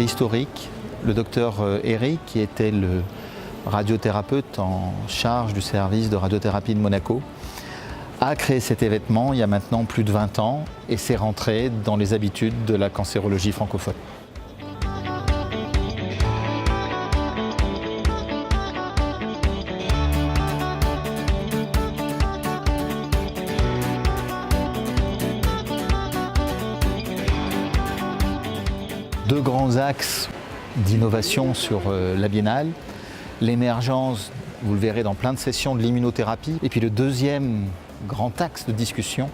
préhistorique. Le docteur Eric, qui était le radiothérapeute en charge du service de radiothérapie de Monaco, a créé cet événement il y a maintenant plus de 20 ans et c'est rentré dans les habitudes de la cancérologie francophone. Deux grands axes d'innovation sur la biennale, l'émergence, vous le verrez dans plein de sessions, de l'immunothérapie, et puis le deuxième grand axe de discussion,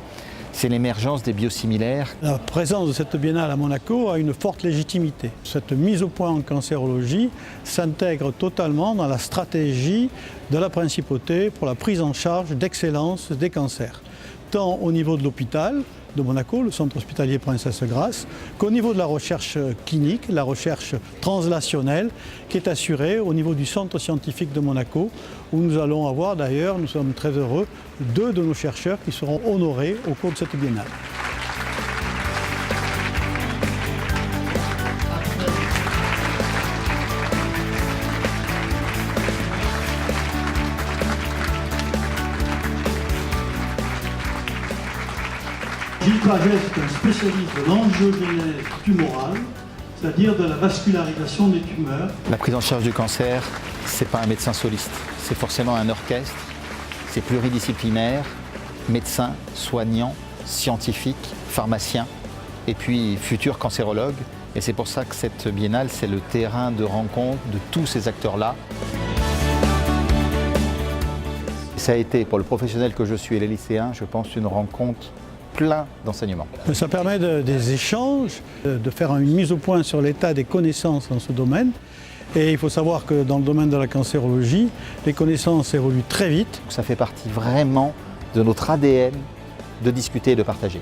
c'est l'émergence des biosimilaires. La présence de cette biennale à Monaco a une forte légitimité. Cette mise au point en cancérologie s'intègre totalement dans la stratégie de la principauté pour la prise en charge d'excellence des cancers, tant au niveau de l'hôpital de Monaco, le centre hospitalier Princesse Grasse, qu'au niveau de la recherche clinique, la recherche translationnelle, qui est assurée au niveau du centre scientifique de Monaco, où nous allons avoir d'ailleurs, nous sommes très heureux, 2 de nos chercheurs qui seront honorés au cours de cette biennale. Gilles Paget est un spécialiste de l'angiogénèse tumorale, c'est-à-dire de la vascularisation des tumeurs. La prise en charge du cancer, ce n'est pas un médecin soliste, c'est forcément un orchestre, c'est pluridisciplinaire, médecins, soignants, scientifiques, pharmaciens et puis futurs cancérologues. Et c'est pour ça que cette biennale, c'est le terrain de rencontre de tous ces acteurs-là. Ça a été, pour le professionnel que je suis et les lycéens, je pense, une rencontre plein d'enseignements. Ça permet des échanges, de faire une mise au point sur l'état des connaissances dans ce domaine. Et il faut savoir que dans le domaine de la cancérologie, les connaissances évoluent très vite. Ça fait partie vraiment de notre ADN de discuter et de partager.